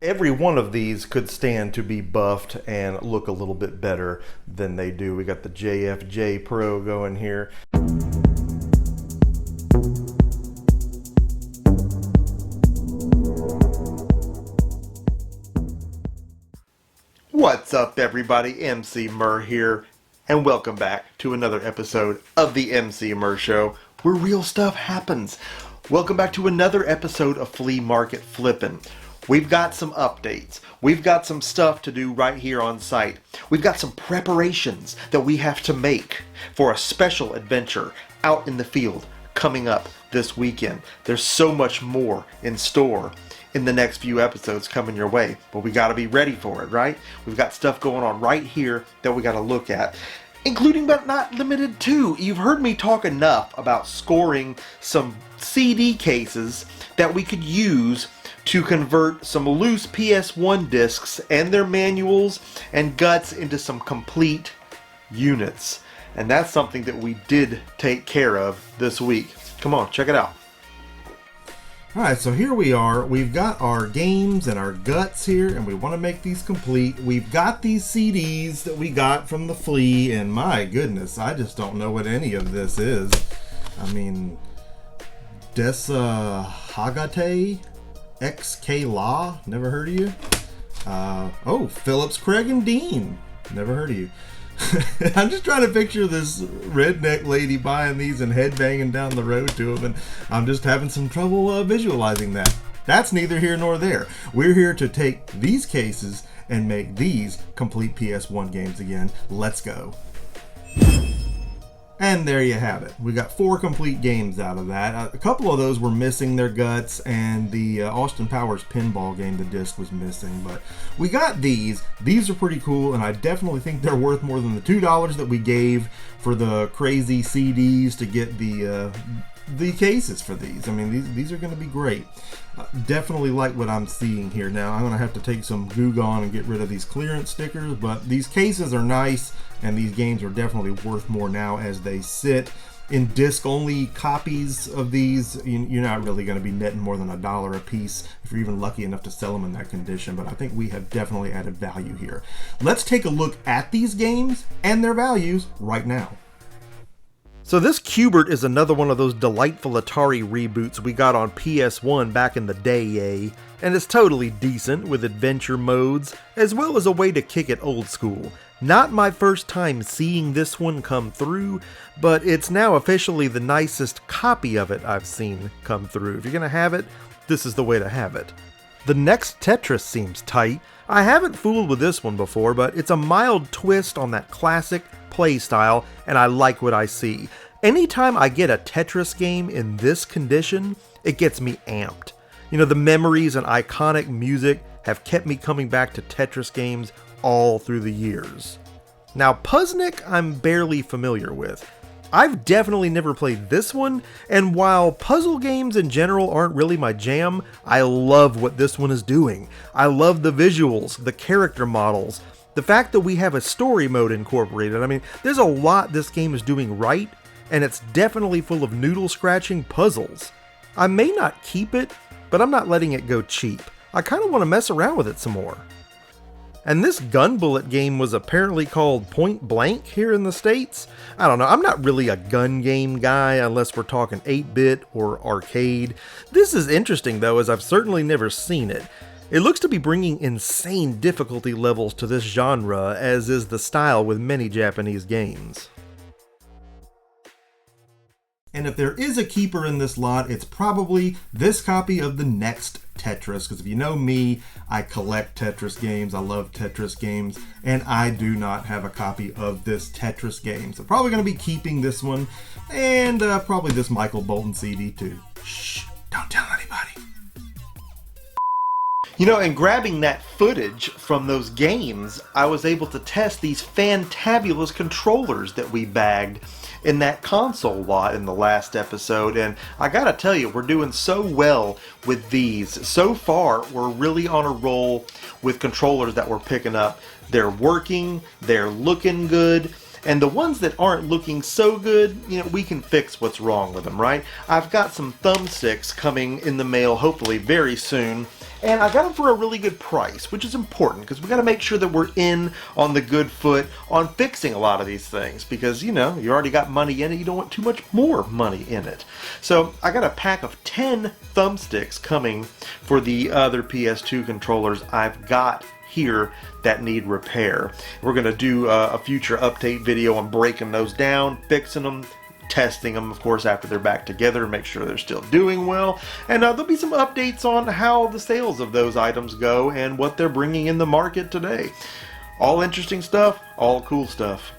Every one of these could stand to be buffed and look a little bit better than they do. We got the JFJ Pro going here. What's up, everybody? Emceemur here, and welcome back to another episode of the Emceemur Show, where real stuff happens. Welcome back to another episode of Flea Market Flippin'. We've got some updates. We've got some stuff to do right here on site. We've got some preparations that we have to make for a special adventure out in the field coming up this weekend. There's so much more in store in the next few episodes coming your way, but we got to be ready for it, right? We've got stuff going on right here that we got to look at, including but not limited to, you've heard me talk enough about scoring some CD cases that we could use to convert some loose PS1 discs and their manuals and guts into some complete units. And that's something that we did take care of this week. Come on, check it out. Alright, so here we are. We've got our games and our guts here, and we want to make these complete. We've got these CDs that we got from the Flea, and my goodness, I just don't know what any of this is. I mean, Desa Hagate? XK Law, never heard of you. Oh, Phillips, Craig, and Dean, never heard of you. I'm just trying to picture this redneck lady buying these and headbanging down the road to them, and I'm just having some trouble visualizing that. That's neither here nor there. We're here to take these cases and make these complete PS1 games again. Let's go. And there you have it. We got 4 complete games out of that. A couple of those were missing their guts, and the Austin Powers pinball game, the disc was missing. But we got these. These are pretty cool, and I definitely think they're worth more than the $2 that we gave for the crazy CDs to get the cases for these. I mean, these are going to be great. Definitely like what I'm seeing here. Now, I'm going to have to take some Goo Gone and get rid of these clearance stickers, but these cases are nice, and these games are definitely worth more now as they sit. In disc-only copies of these, you're not really going to be netting more than $1 a piece if you're even lucky enough to sell them in that condition, but I think we have definitely added value here. Let's take a look at these games and their values right now. So this QBert is another one of those delightful Atari reboots we got on PS1 back in the day, and it's totally decent with adventure modes, as well as a way to kick it old school. Not my first time seeing this one come through, but it's now officially the nicest copy of it I've seen come through. If you're gonna have it, this is the way to have it. The Next Tetris seems tight. I haven't fooled with this one before, but it's a mild twist on that classic play style, and I like what I see. Anytime I get a Tetris game in this condition, it gets me amped. You know, the memories and iconic music have kept me coming back to Tetris games all through the years. Now, Puzznic I'm barely familiar with. I've definitely never played this one, and while puzzle games in general aren't really my jam, I love what this one is doing. I love the visuals, the character models, the fact that we have a story mode incorporated. I mean, there's a lot this game is doing right, and it's definitely full of noodle-scratching puzzles. I may not keep it, but I'm not letting it go cheap. I kind of want to mess around with it some more. And this gun bullet game was apparently called Point Blank here in the States. I don't know, I'm not really a gun game guy unless we're talking 8-bit or arcade. This is interesting though, as I've certainly never seen it. It looks to be bringing insane difficulty levels to this genre, as is the style with many Japanese games. And if there is a keeper in this lot, it's probably this copy of the Next Tetris, because if you know me, I collect Tetris games, I love Tetris games, and I do not have a copy of this Tetris game. So probably going to be keeping this one, and probably this Michael Bolton CD too. Shh, don't tell anybody. You know, and grabbing that footage from those games, I was able to test these fantabulous controllers that we bagged in that console lot in the last episode, and I gotta tell you, we're doing so well with these. So far, we're really on a roll with controllers that we're picking up. They're working, they're looking good, and the ones that aren't looking so good, you know, we can fix what's wrong with them, right? I've got some thumbsticks coming in the mail hopefully very soon, And I got them for a really good price, which is important because we got to make sure that we're in on the good foot on fixing a lot of these things because, you know, you already got money in it. You don't want too much more money in it. So I got a pack of 10 thumbsticks coming for the other PS2 controllers I've got here that need repair. We're going to do a future update video on breaking those down, fixing them, testing them, of course, after they're back together, make sure they're still doing well, and there'll be some updates on how the sales of those items go and what they're bringing in the market today. All interesting stuff, all cool stuff.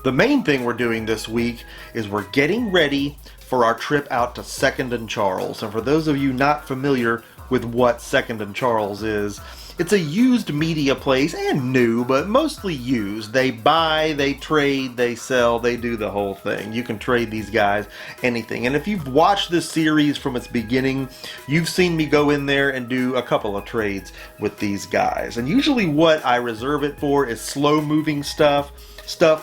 The main thing we're doing this week is we're getting ready for our trip out to 2nd and Charles. And for those of you not familiar with what 2nd and Charles is, it's a used media place, and new, but mostly used. They buy, they trade, they sell, they do the whole thing. You can trade these guys anything. And if you've watched this series from its beginning, you've seen me go in there and do a couple of trades with these guys. And usually what I reserve it for is slow-moving stuff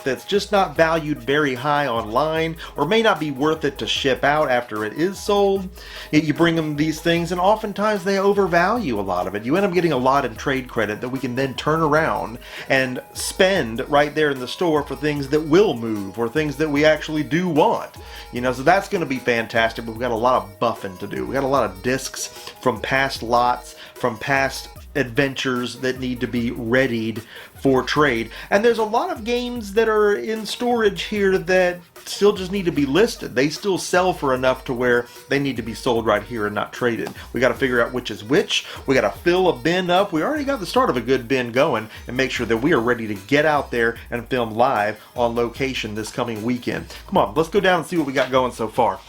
that's just not valued very high online or may not be worth it to ship out after it is sold. You bring them these things and oftentimes they overvalue a lot of it. You end up getting a lot in trade credit that we can then turn around and spend right there in the store for things that will move or things that we actually do want. You know, so that's going to be fantastic, but we've got a lot of buffing to do. We got a lot of discs from past lots, from past adventures that need to be readied for trade. And there's a lot of games that are in storage here that still just need to be listed. They still sell for enough to where they need to be sold right here and not traded. We got to figure out which is which. We got to fill a bin up. We already got the start of a good bin going and make sure that we are ready to get out there and film live on location this coming weekend. Come on, let's go down and see what we got going so far.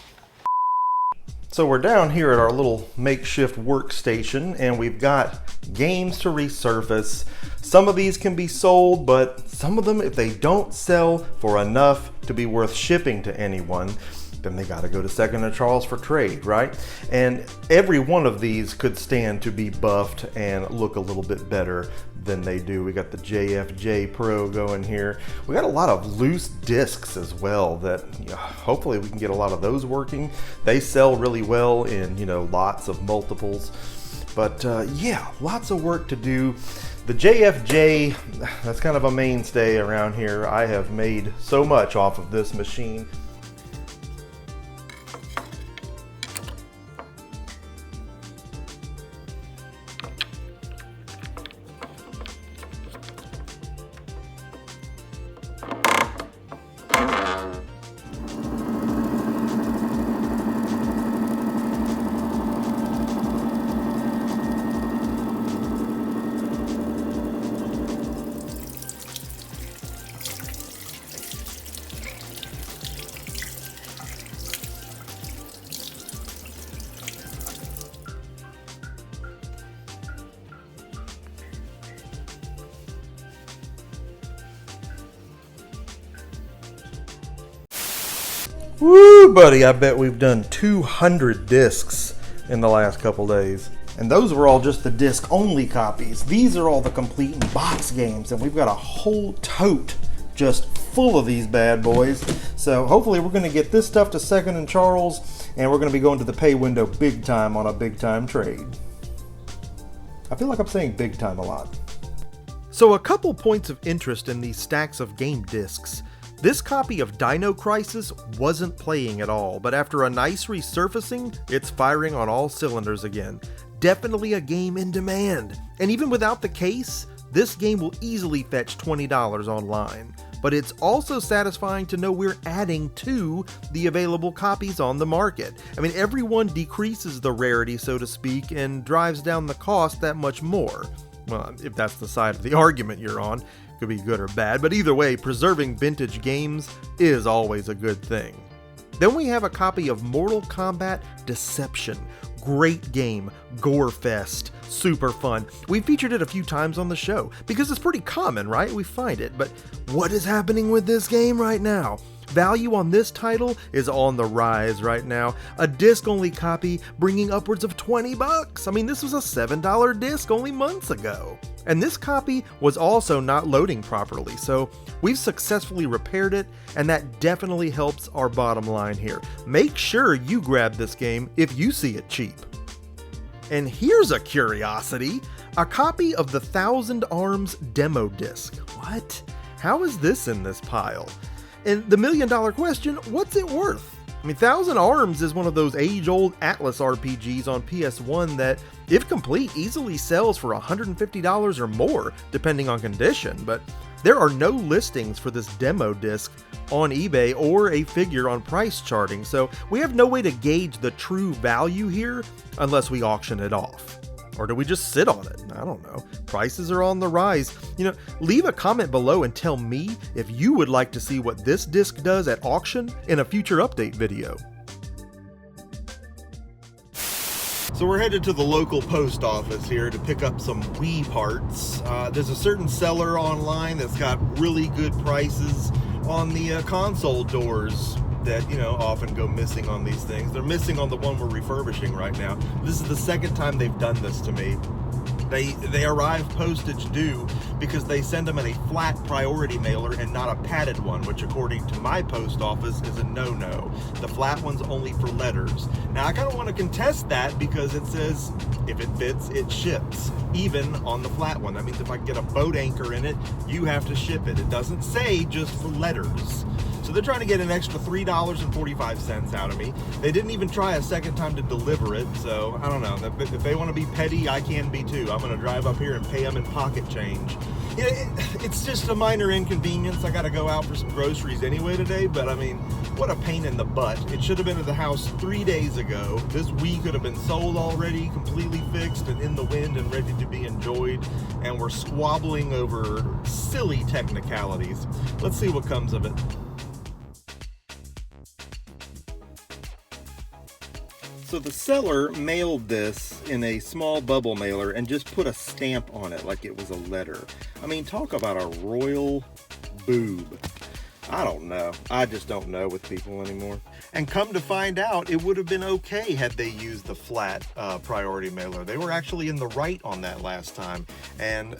So we're down here at our little makeshift workstation and we've got games to resurface. Some of these can be sold, but some of them, if they don't sell for enough to be worth shipping to anyone, then they gotta go to 2nd and Charles for trade, right? And every one of these could stand to be buffed and look a little bit better than they do. We got the JFJ Pro going here. We got a lot of loose discs as well that hopefully we can get a lot of those working. They sell really well in, you know, lots of multiples. But yeah, lots of work to do. The JFJ, that's kind of a mainstay around here. I have made so much off of this machine. Woo, buddy, I bet we've done 200 discs in the last couple days. And those were all just the disc-only copies. These are all the complete box games, and we've got a whole tote just full of these bad boys. So hopefully we're going to get this stuff to 2nd and Charles, and we're going to be going to the pay window big time on a big time trade. I feel like I'm saying big time a lot. So a couple points of interest in these stacks of game discs. This copy of Dino Crisis wasn't playing at all, but after a nice resurfacing, it's firing on all cylinders again. Definitely a game in demand. And even without the case, this game will easily fetch $20 online. But it's also satisfying to know we're adding to the available copies on the market. I mean, everyone decreases the rarity, so to speak, and drives down the cost that much more. Well, if that's the side of the argument you're on. Could be good or bad, but either way, preserving vintage games is always a good thing. Then we have a copy of Mortal Kombat Deception. Great game, gore fest, super fun. We featured it a few times on the show because it's pretty common, right? We find it, but what is happening with this game right now? Value on this title is on the rise right now. A disc-only copy bringing upwards of $20. I mean, this was a $7 disc only months ago. And this copy was also not loading properly, so we've successfully repaired it, and that definitely helps our bottom line here. Make sure you grab this game if you see it cheap. And here's a curiosity, a copy of the 1000 Arms demo disc. What? How is this in this pile? And the million-dollar question, what's it worth? I mean, 1000 Arms is one of those age-old Atlas RPGs on PS1 that, if complete, easily sells for $150 or more, depending on condition, but there are no listings for this demo disc on eBay or a figure on price charting, so we have no way to gauge the true value here unless we auction it off. Or do we just sit on it? I don't know. Prices are on the rise. Leave a comment below and tell me if you would like to see what this disc does at auction in a future update video. So we're headed to the local post office here to pick up some Wii parts. There's a certain seller online that's got really good prices on the console doors that, often go missing on these things. They're missing on the one we're refurbishing right now. This is the second time they've done this to me. They arrive postage due because they send them in a flat priority mailer and not a padded one, which according to my post office is a no-no. The flat one's only for letters. Now I kind of want to contest that because it says if it fits, it ships, even on the flat one. That means if I get a boat anchor in it, you have to ship it. It doesn't say just for letters. So they're trying to get an extra $3.45 out of me. They didn't even try a second time to deliver it, so I don't know. If they want to be petty, I can be too. I'm going to drive up here and pay them in pocket change. It's just a minor inconvenience. I got to go out for some groceries anyway today, but I mean, what a pain in the butt. It should have been at the house 3 days ago. This Wii could have been sold already, completely fixed and in the wind and ready to be enjoyed, and we're squabbling over silly technicalities. Let's see what comes of it. So the seller mailed this in a small bubble mailer and just put a stamp on it like it was a letter. I mean, talk about a royal boob. I don't know. I just don't know with people anymore. And come to find out, it would have been okay had they used the flat priority mailer. They were actually in the right on that last time, and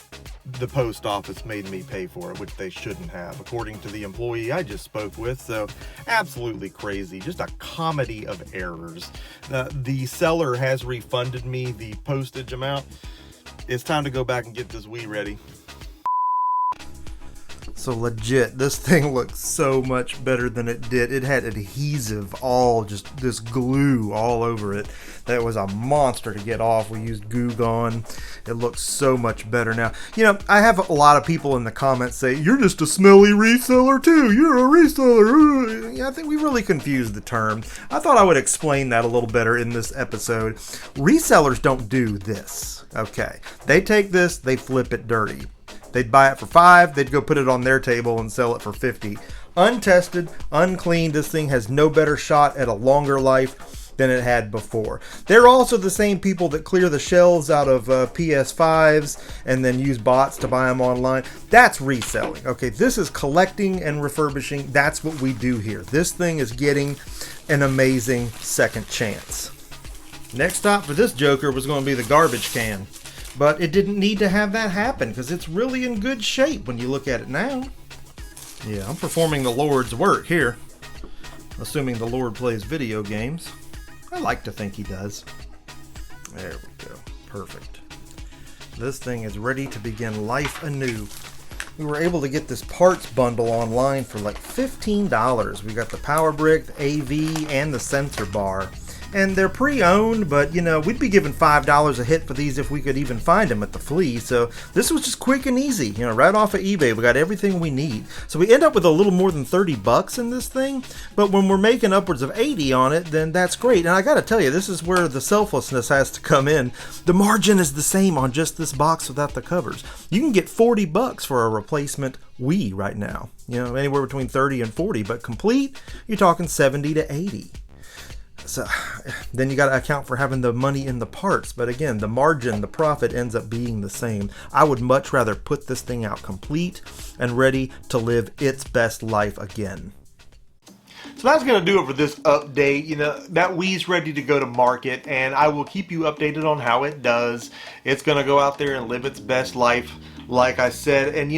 the post office made me pay for it, which they shouldn't have, according to the employee I just spoke with. So absolutely crazy. Just a comedy of errors. The seller has refunded me the postage amount. It's time to go back and get this Wii ready. So legit, this thing looks so much better than it did. It had adhesive, just this glue all over it. That was a monster to get off. We used Goo Gone. It looks so much better now. I have a lot of people in the comments say, you're just a smelly reseller too. You're a reseller. I think we really confused the term. I thought I would explain that a little better in this episode. Resellers don't do this. Okay. They take this, they flip it dirty. They'd buy it for $5, they'd go put it on their table and sell it for $50. Untested, uncleaned, this thing has no better shot at a longer life than it had before. They're also the same people that clear the shelves out of PS5s and then use bots to buy them online. That's reselling. Okay, this is collecting and refurbishing. That's what we do here. This thing is getting an amazing second chance. Next stop for this joker was going to be the garbage can. But it didn't need to have that happen because it's really in good shape when you look at it now. Yeah, I'm performing the Lord's work here. Assuming the Lord plays video games. I like to think he does. There we go. Perfect. This thing is ready to begin life anew. We were able to get this parts bundle online for like $15. We got the power brick, the AV, and the sensor bar. And they're pre-owned, but we'd be giving $5 a hit for these if we could even find them at the Flea. So this was just quick and easy, right off of eBay. We got everything we need. So we end up with a little more than $30 in this thing, but when we're making upwards of 80 on it, then that's great. And I gotta tell you, this is where the selflessness has to come in. The margin is the same on just this box without the covers. You can get $40 for a replacement Wii right now. Anywhere between 30 and 40, but complete, you're talking 70 to 80. So then you got to account for having the money in the parts. But again, the margin, the profit ends up being the same. I would much rather put this thing out complete and ready to live its best life again. So that's going to do it for this update. That Wii's ready to go to market, and I will keep you updated on how it does. It's going to go out there and live its best life, like I said. And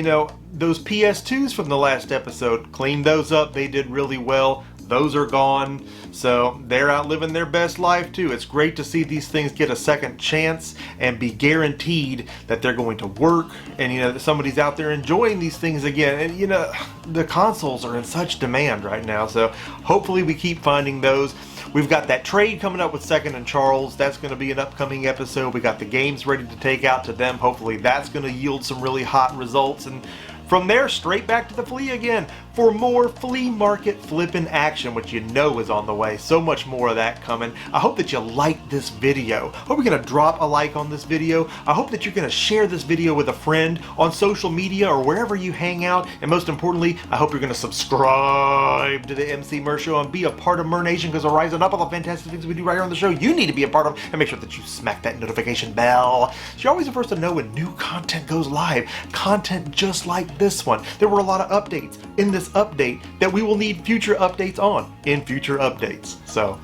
those PS2s from the last episode, cleaned those up. They did really well. those are gone. So they're out living their best life too. It's great to see these things get a second chance and be guaranteed that they're going to work, and you know that somebody's out there enjoying these things again. And you know, the consoles are in such demand right now, so hopefully we keep finding those. We've got that trade coming up with Second and Charles. That's going to be an upcoming episode. We got the games ready to take out to them. Hopefully that's going to yield some really hot results. And from there, straight back to the Flea again for more flea market flippin' action, which you know is on the way. So much more of that coming. I hope that you like this video. I hope you're going to drop a like on this video. I hope that you're going to share this video with a friend on social media or wherever you hang out. And most importantly, I hope you're going to subscribe to the Emceemur Show and be a part of Mur Nation, because we're rising up all the fantastic things we do right here on the show. You need to be a part of, and make sure that you smack that notification bell so you're always the first to know when new content goes live. Content just like this one. There were a lot of updates in this update that we will need future updates on in future updates. So,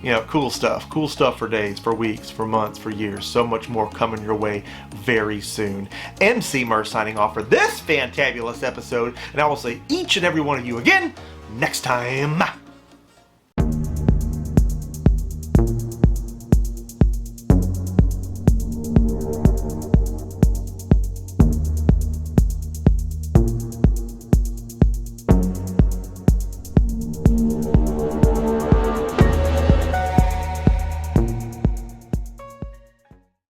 you know, cool stuff for days, for weeks, for months, for years. So much more coming your way very soon. Emceemur signing off for this fantabulous episode, and I will see each and every one of you again next time.